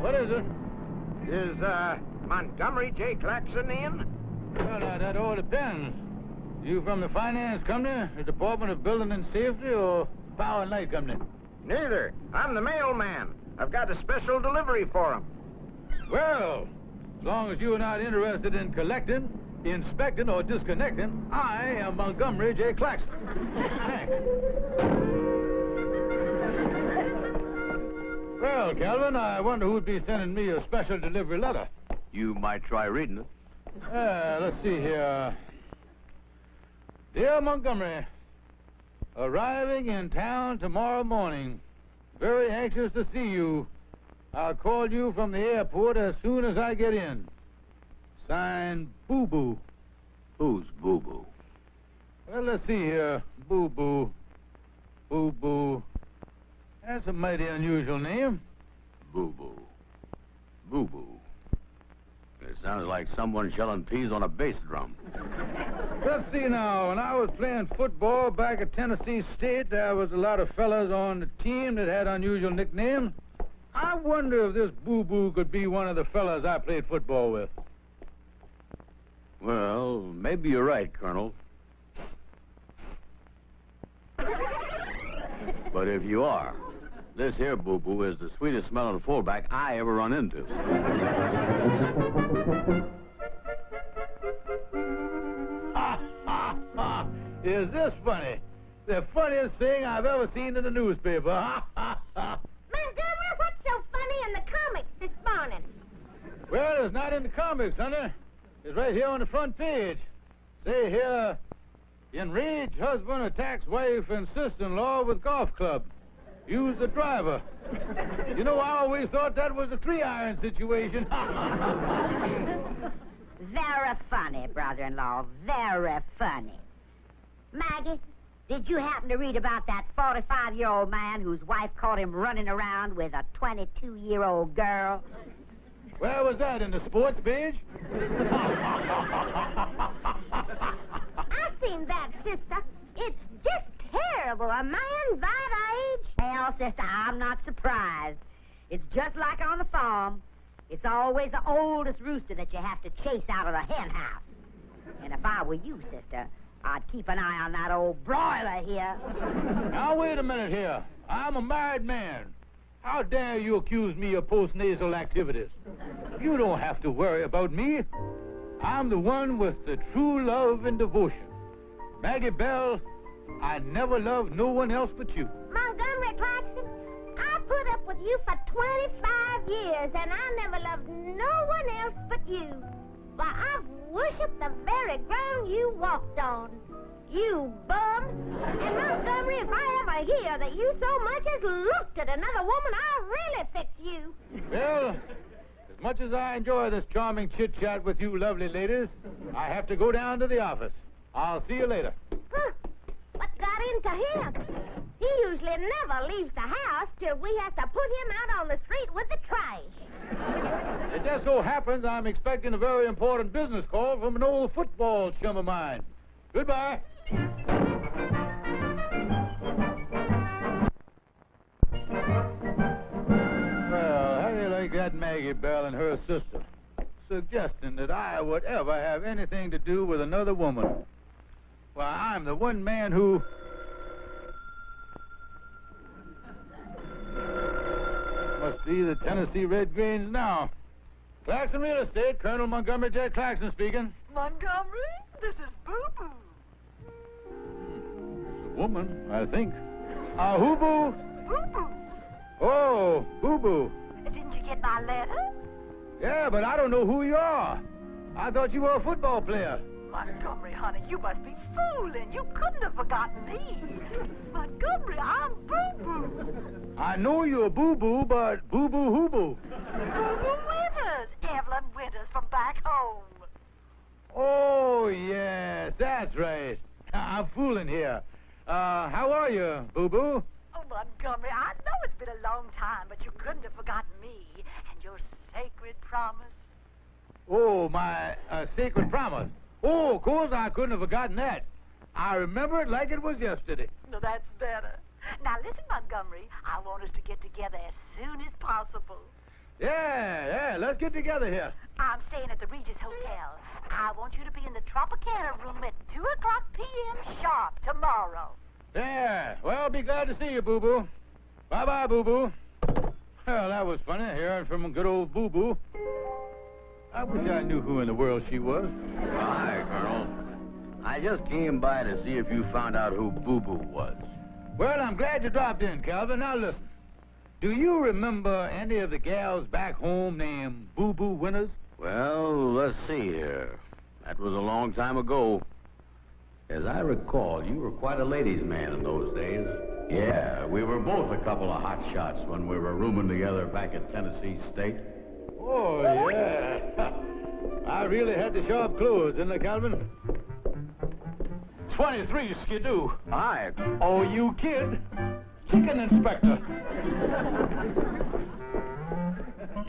What is it? Is, Montgomery J. Claxon in? Well, that all depends. You from the finance company, the Department of Building and Safety, or Power and Light Company? Neither. I'm the mailman. I've got a special delivery for him. Well, as long as you're not interested in collecting, inspecting, or disconnecting, I am Montgomery J. Claxon. Thanks. Well, Calvin, I wonder who'd be sending me a special delivery letter. You might try reading it. Let's see here. Dear Montgomery, arriving in town tomorrow morning. Very anxious to see you. I'll call you from the airport as soon as I get in. Signed, Boo Boo. Who's Boo Boo? Well, let's see here. Boo Boo. Boo Boo. That's a mighty unusual name. Boo Boo. Boo Boo. It sounds like someone shelling peas on a bass drum. Let's see now. When I was playing football back at Tennessee State, there was a lot of fellas on the team that had unusual nicknames. I wonder if this Boo Boo could be one of the fellas I played football with. Well, maybe you're right, Colonel. But if you are, this here Boo Boo is the sweetest smelling fullback I ever run into. Is this funny? The funniest thing I've ever seen in the newspaper. Montgomery, what's so funny in the comics this morning? Well, it's not in the comics, honey. It's right here on the front page. Say here, enraged husband attacks wife and sister-in-law with golf club. Use the driver. You know, I always thought that was a 3-iron situation. Very funny, brother-in-law. Very funny. Maggie, did you happen to read about that 45-year-old man whose wife caught him running around with a 22-year-old girl? Where was that, in the sports page? I've seen that, sister. It's just terrible. A man that age? Well, sister, I'm not surprised. It's just like on the farm. It's always the oldest rooster that you have to chase out of the hen house. And if I were you, sister, I'd keep an eye on that old broiler here. Now, wait a minute here. I'm a married man. How dare you accuse me of postnasal activities? You don't have to worry about me. I'm the one with the true love and devotion. Maggie Bell, I never loved no one else but you. Montgomery Claxon, I put up with you for 25 years, and I never loved no one else but you. Why, I've worshipped the very ground you walked on. You bum. And Montgomery, if I ever hear that you so much as looked at another woman, I'll really fix you. Well, as much as I enjoy this charming chit-chat with you lovely ladies, I have to go down to the office. I'll see you later. Huh. What got into him? He usually never leaves the house till we have to put him out on the street with the trash. It just so happens I'm expecting a very important business call from an old football chum of mine. Goodbye. Well, how do you like that Maggie Bell and her sister? Suggesting that I would ever have anything to do with another woman. Well, I'm the one man who... Must be the Tennessee Red Grange now. Claxon Real Estate, Colonel Montgomery J. Claxon speaking. Montgomery, this is Boo Boo. It's a woman, I think. Who Boo? Boo Boo. Oh, Boo Boo. Didn't you get my letter? Yeah, but I don't know who you are. I thought you were a football player. Montgomery, honey, you must be fooling. You couldn't have forgotten me. Montgomery, I'm Boo Boo. I know you're Boo Boo, but Boo Boo who Boo? Boo Boo Winters. Evelyn Winters from back home. Oh, yes, that's right. I'm fooling here. How are you, Boo Boo? Oh, Montgomery, I know it's been a long time, but you couldn't have forgotten me and your sacred promise. Oh, my sacred promise. Oh, of course I couldn't have forgotten that. I remember it like it was yesterday. No, that's better. Now, listen, Montgomery, I want us to get together as soon as possible. Yeah, let's get together here. I'm staying at the Regis Hotel. I want you to be in the Tropicana room at 2 o'clock p.m. sharp tomorrow. Yeah, well, be glad to see you, Boo-Boo. Bye-bye, Boo-Boo. Well, that was funny, hearing from good old Boo-Boo. I wish I knew who in the world she was. Hi, Colonel. I just came by to see if you found out who Boo-Boo was. Well, I'm glad you dropped in, Calvin. Now, listen. Do you remember any of the gals back home named Boo-Boo Winters? Well, let's see here. That was a long time ago. As I recall, you were quite a ladies' man in those days. Yeah, we were both a couple of hot shots when we were rooming together back at Tennessee State. Oh, yeah. I really had the sharp clothes, didn't I, Calvin? 23, Skidoo. Hi. Oh, you kid. Chicken inspector.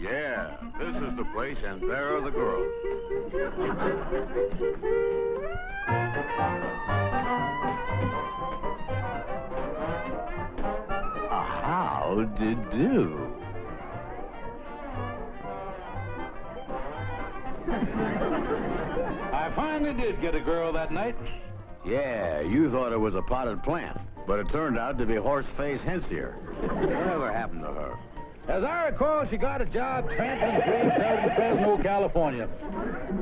Yeah, this is the place, and there are the girls. How did do? I finally did get a girl that night. Yeah, you thought it was a potted plant, but it turned out to be horse-face Hensier. Whatever happened to her? As I recall, she got a job trampling grapes out in Fresno, California.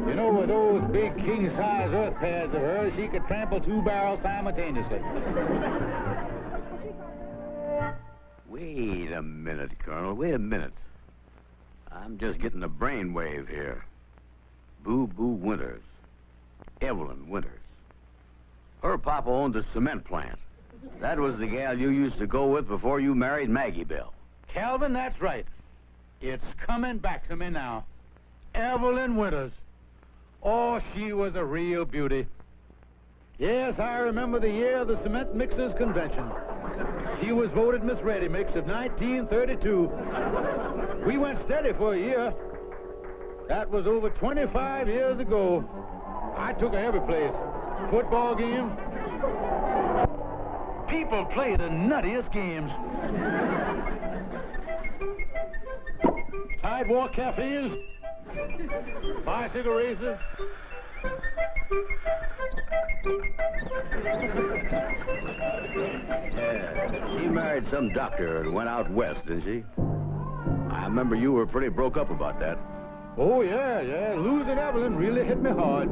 You know, with those big king-size earth pads of hers, she could trample 2 barrels simultaneously. Wait a minute, Colonel. Wait a minute. I'm just getting a brainwave here. Boo-Boo Winters. Evelyn Winters. Her papa owned a cement plant. That was the gal you used to go with before you married Maggie Bell. Calvin, that's right. It's coming back to me now. Evelyn Winters. Oh, she was a real beauty. Yes, I remember the year of the Cement Mixers Convention. She was voted Miss Ready Mix of 1932. We went steady for a year. That was over 25 years ago. I took her every place. Football games. People play the nuttiest games. Sidewalk cafes. Bicycle races. Yeah, she married some doctor and went out west, didn't she? I remember you were pretty broke up about that. Oh, yeah. Losing Evelyn really hit me hard.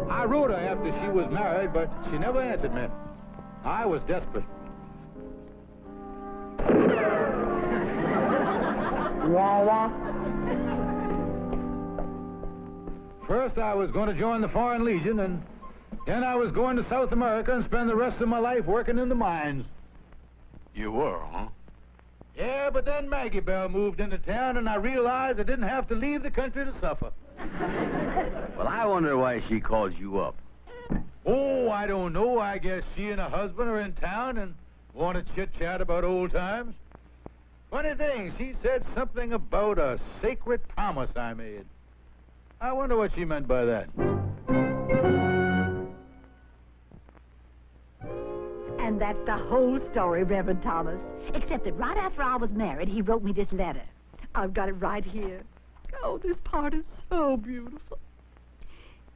I wrote her after she was married, but she never answered me. I was desperate. Wah-wah. First, I was going to join the Foreign Legion, and then I was going to South America and spend the rest of my life working in the mines. You were, huh? Yeah, but then Maggie Bell moved into town, and I realized I didn't have to leave the country to suffer. Well, I wonder why she called you up. Oh, I don't know. I guess she and her husband are in town and want to chit-chat about old times. Funny thing, she said something about a sacred promise I made. I wonder what she meant by that. And that's the whole story, Reverend Thomas. Except that right after I was married, he wrote me this letter. I've got it right here. Oh, this part is so beautiful.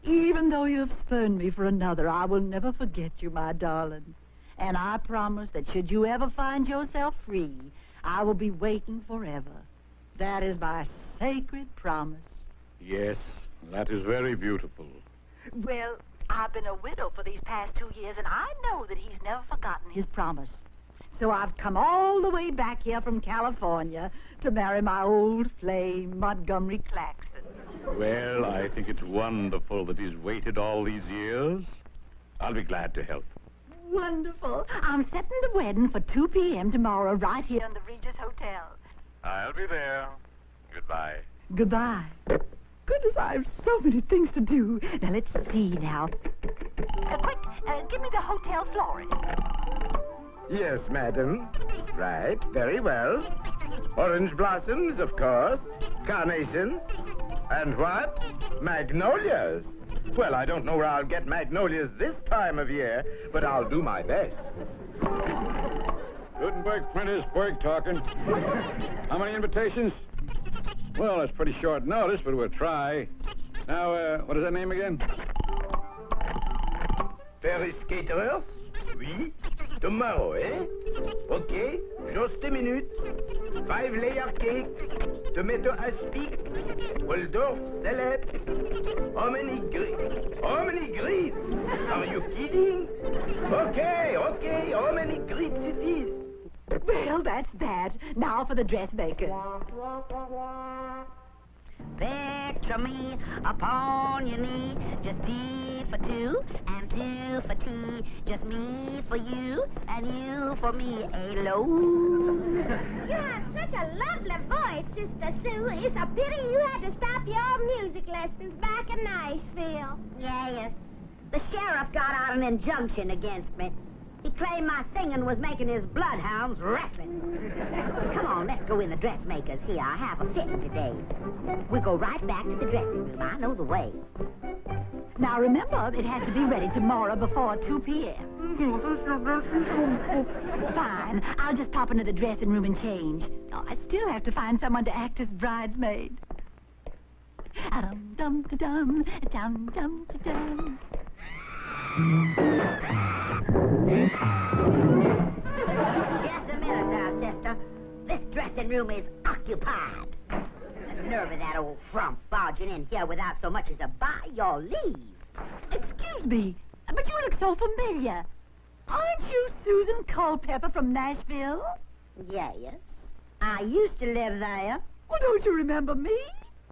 Even though you have spurned me for another, I will never forget you, my darling. And I promise that should you ever find yourself free, I will be waiting forever. That is my sacred promise. Yes, that is very beautiful. Well, I've been a widow for these past 2 years, and I know that he's never forgotten his promise. So I've come all the way back here from California to marry my old flame, Montgomery Claxton. Well, I think it's wonderful that he's waited all these years. I'll be glad to help. Wonderful. I'm setting the wedding for 2 p.m. tomorrow right here in the Regis Hotel. I'll be there. Goodbye. Goodbye. Goodness, I have so many things to do. Now, let's see now. Quick, give me the hotel florist. Yes, madam. Right, very well. Orange blossoms, of course. Carnations. And what? Magnolias. Well, I don't know where I'll get magnolias this time of year, but I'll do my best. Gutenberg Printers, Berg talking. How many invitations? Well, that's pretty short notice, but we'll try. Now, what is that name again? Paris Caterers? Oui. Tomorrow, eh? Okay, just a minute. 5-layer cake, tomato aspic, Waldorf salad. How many greens? How many greens? Are you kidding? Okay, how many greens it is? Well, that's that. Now for the dressmaker. Picture me upon your knee, just D for two and two for T, just me for you and you for me, hello. You have such a lovely voice, Sister Sue. It's a pity you had to stop your music lessons back in Nashville. Yes, the sheriff got out an injunction against me. He claimed my singing was making his bloodhounds restless. Come on, let's go in the dressmaker's here. I have a fitting today. We go right back to the dressing room. I know the way. Now remember, it has to be ready tomorrow before 2 p.m. Fine. I'll just pop into the dressing room and change. Oh, I still have to find someone to act as bridesmaid. Dum-dum-da-dum, dum-dum-da-dum. Just a minute now, sister. This dressing room is occupied. The nerve of that old frump barging in here without so much as a by your leave. Excuse me, but you look so familiar. Aren't you Susan Culpepper from Nashville? Yes. I used to live there. Well, don't you remember me?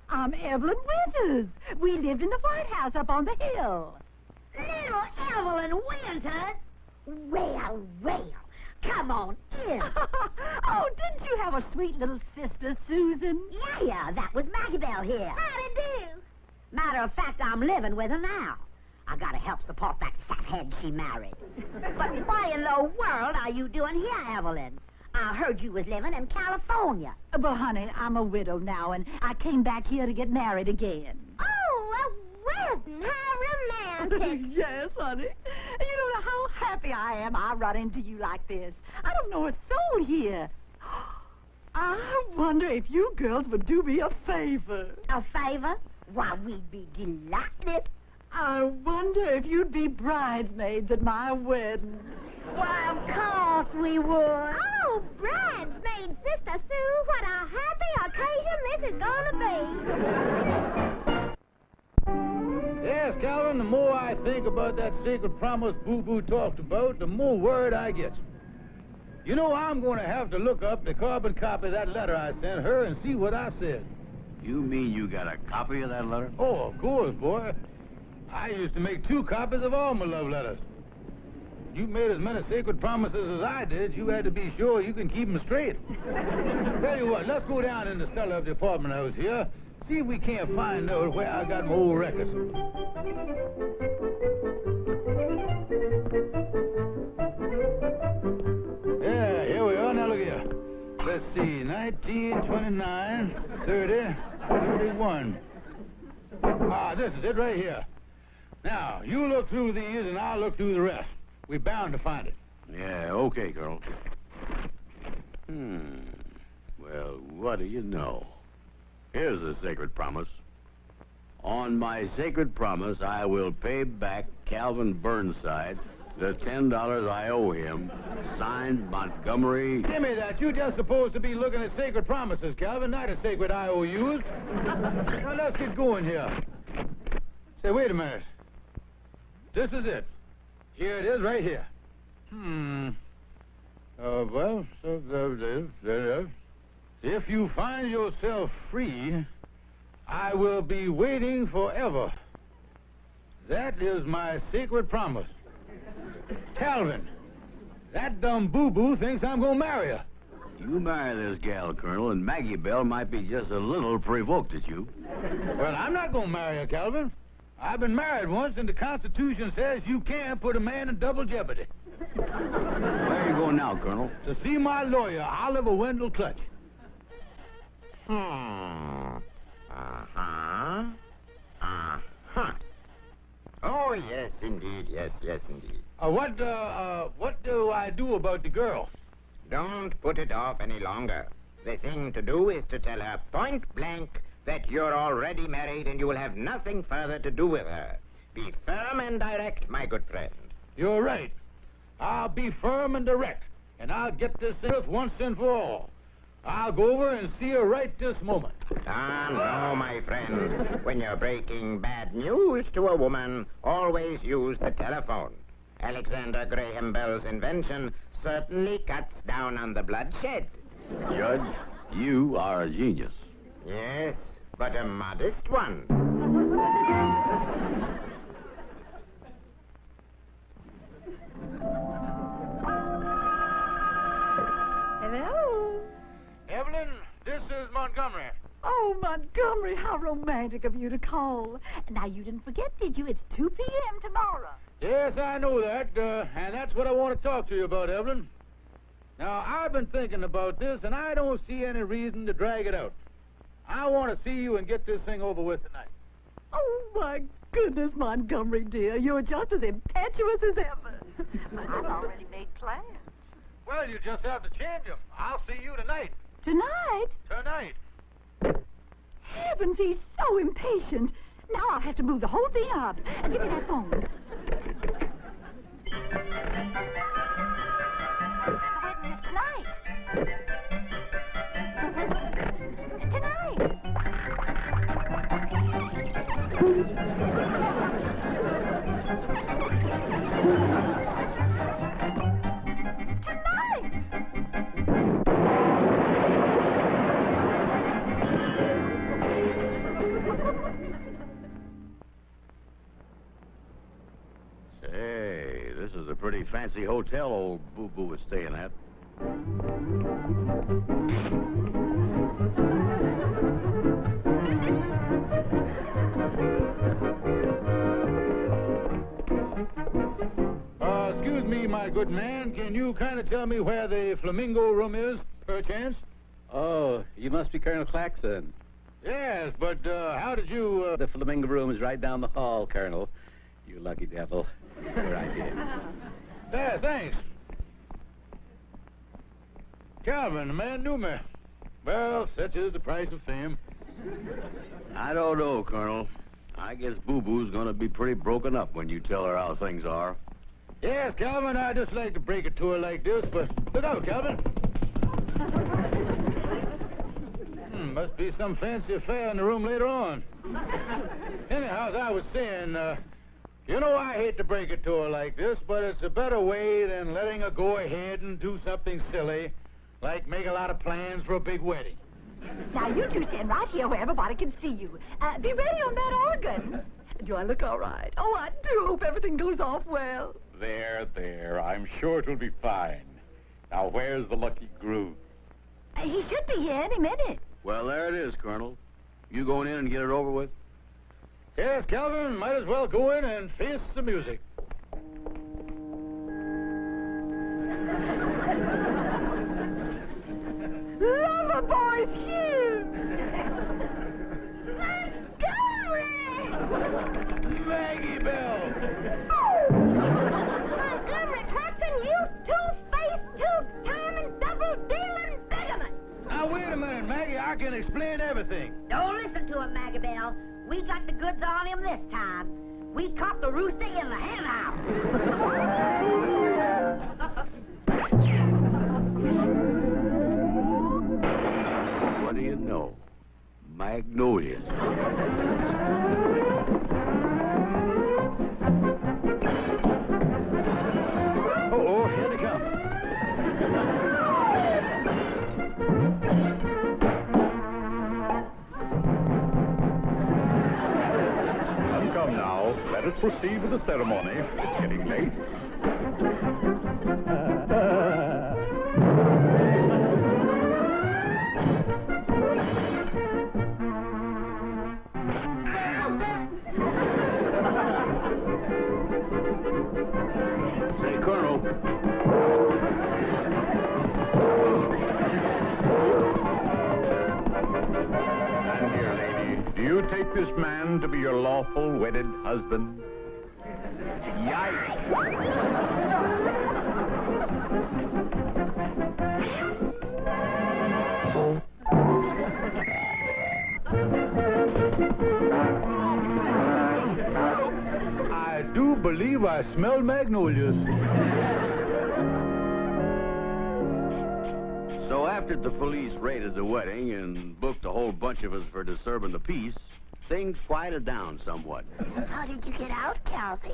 I'm Evelyn Winters. We lived in the White House up on the hill. Little Evelyn Winters? Well, come on in. Oh, didn't you have a sweet little sister, Susan? Yeah, that was Maggie Bell here. Howdy do. Matter of fact, I'm living with her now. I gotta help support that fathead she married. But why in the world are you doing here, Evelyn? I heard you was living in California. But, honey, I'm a widow now, and I came back here to get married again. Oh, a wedding. How romantic. Yes, honey. You don't know how happy I am I run into you like this. I don't know a soul here. I wonder if you girls would do me a favor. A favor? Why, we'd be delighted. I wonder if you'd be bridesmaids at my wedding. Why, of course we would. Oh, bridesmaid, Sister Sue, what a happy occasion this is going to be. Yes, Calvin, the more I think about that sacred promise Boo-Boo talked about, the more worried I get. You know, I'm going to have to look up the carbon copy of that letter I sent her and see what I said. You mean you got a copy of that letter? Oh, of course, boy. I used to make 2 copies of all my love letters. You made as many sacred promises as I did, you had to be sure you can keep them straight. Tell you what, let's go down in the cellar of the apartment house here, see if we can't find out where I got my old records. Yeah, here we are. Now look here. Let's see, 19, 29, 30, 31. Ah, this is it right here. Now, you look through these and I'll look through the rest. We're bound to find it. Yeah, okay, Colonel. Well, what do you know? Here's the sacred promise. On my sacred promise, I will pay back Calvin Burnside the $10 I owe him. Signed, Montgomery. Give me that. You're just supposed to be looking at sacred promises, Calvin, not a sacred IOUs. Now, let's get going here. Say, wait a minute. This is it. Here it is, right here. Well, if you find yourself free, I will be waiting forever. That is my sacred promise. Calvin, that dumb boo-boo thinks I'm gonna marry her. You marry this gal, Colonel, and Maggie Bell might be just a little provoked at you. Well, I'm not gonna marry her, Calvin. I've been married once, and the Constitution says you can't put a man in double jeopardy. Where are you going now, Colonel? To see my lawyer, Oliver Wendell Clutch. Oh, yes, indeed. Yes, indeed. What do I do about the girl? Don't put it off any longer. The thing to do is to tell her point blank that you're already married and you will have nothing further to do with her. Be firm and direct, my good friend. You're right. I'll be firm and direct, and I'll get this thing once and for all. I'll go over and see her right this moment. Ah, no, my friend. When you're breaking bad news to a woman, always use the telephone. Alexander Graham Bell's invention certainly cuts down on the bloodshed. Judge, you are a genius. Yes, but a modest one. Hello? Evelyn, this is Montgomery. Oh, Montgomery, how romantic of you to call. Now, you didn't forget, did you? It's 2 p.m. tomorrow. Yes, I know that, and that's what I want to talk to you about, Evelyn. Now, I've been thinking about this, and I don't see any reason to drag it out. I want to see you and get this thing over with tonight. Oh, my goodness, Montgomery, dear. You're just as impetuous as ever. But I've already made plans. Well, you just have to change them. I'll see you tonight. Tonight? Tonight. Heavens, he's so impatient. Now I'll have to move the whole thing up. Give me that phone. The wedding is tonight. Say, this is a pretty fancy hotel old Boo Boo is staying at. Excuse me, my good man. Can you kind of tell me where the flamingo room is, perchance? Oh, you must be Colonel Claxon. Yes, but how did you... The flamingo room is right down the hall, Colonel. You lucky devil. Right here. Yeah, thanks. Calvin, the man knew me. Well, such is the price of fame. I don't know, Colonel. I guess Boo Boo's gonna be pretty broken up when you tell her how things are. Yes, Calvin, I just like to break it to her like this, but look out, Calvin. Must be some fancy affair in the room later on. Anyhow, as I was saying, you know, I hate to break it to her like this, but it's a better way than letting her go ahead and do something silly, like make a lot of plans for a big wedding. Now, you two stand right here where everybody can see you. Be ready on that organ. Do I look all right? Oh, I do hope everything goes off well. There. I'm sure it'll be fine. Now, where's the lucky groom? He should be here any minute. Well, there it is, Colonel. You going in and get it over with? Yes, Calvin, might as well go in and face the music. Lover boy's here! Maggie Bell! Montgomery Claxon, you two-faced, two-timing, double-dealing bigamist! Now, wait a minute, Maggie. I can explain everything. Don't listen to him, Magabell. We got the goods on him this time. We caught the rooster in the hen house. What do you know? Magnolias. Uh-oh, here they come. Come now, let us proceed with the ceremony. It's getting late. Say, Colonel. And here, lady, do you take this man to be your lawful wedded husband? Yikes! I do believe I smell magnolias. So after the police raided the wedding and booked a whole bunch of us for disturbing the peace, things quieted down somewhat. How did you get out, Calvy?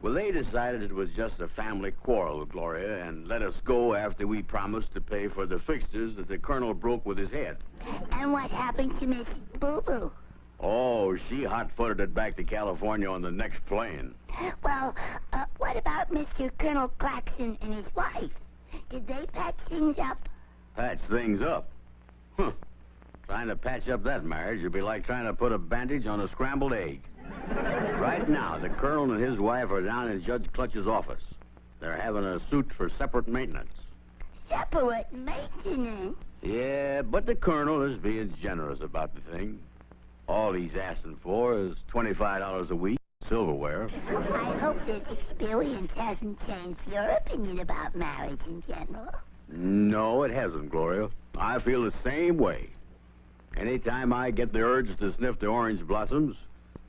Well, they decided it was just a family quarrel, Gloria, and let us go after we promised to pay for the fixtures that the colonel broke with his head. And what happened to Miss Boo Boo? Oh, she hot-footed it back to California on the next plane. Well, what about Mr. Colonel Claxon and his wife? Did they patch things up? Patch things up? Huh. Trying to patch up that marriage would be like trying to put a bandage on a scrambled egg. Right now, the colonel and his wife are down in Judge Clutch's office. They're having a suit for separate maintenance. Separate maintenance? Yeah, but the colonel is being generous about the thing. All he's asking for is $25 a week, silverware. I hope this experience hasn't changed your opinion about marriage in general. No, it hasn't, Gloria. I feel the same way. Anytime I get the urge to sniff the orange blossoms,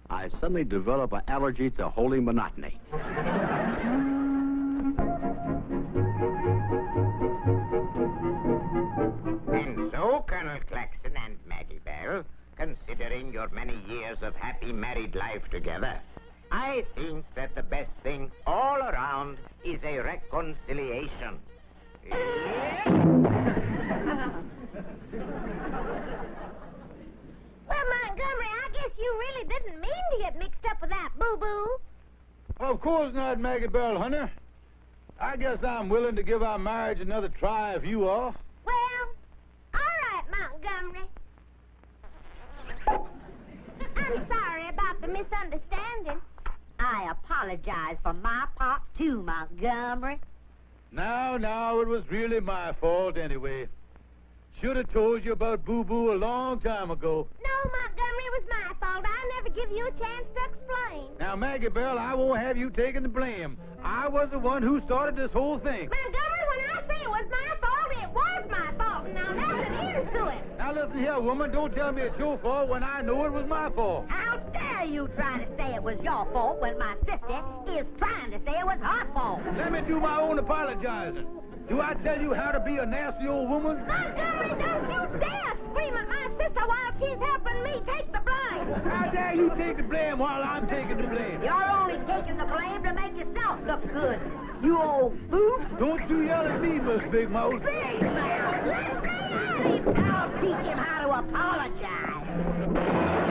I suddenly develop an allergy to holy monotony. And so, Colonel Claxon and Maggie Bell, considering your many years of happy married life together, I think that the best thing all around is a reconciliation. Well, Montgomery, I guess you really didn't mean to get mixed up with that boo-boo. Of course not, Maggie Bell, honey. I guess I'm willing to give our marriage another try if you are. Well, all right, Montgomery. I'm sorry about the misunderstanding. I apologize for my part, too, Montgomery. Now, it was really my fault anyway. Should have told you about Boo Boo a long time ago. No, Montgomery, it was my fault. I never give you a chance to explain. Now, Maggie Bell, I won't have you taking the blame. I was the one who started this whole thing. Montgomery, when I say it was my fault, it was my fault. Now, there's an end to it. Now, listen here, woman. Don't tell me it's your fault when I know it was my fault. How dare you try to say it was your fault when my sister is trying to say it was her fault? Let me do my own apologizing. Do I tell you how to be a nasty old woman? Montgomery, don't you dare scream at my sister while she's helping me take the blame. How dare you take the blame while I'm taking the blame? You're only taking the blame to make yourself look good. You old fool. Don't you yell at me, Miss Big Mouth. Big Mouth. I'll teach him how to apologize.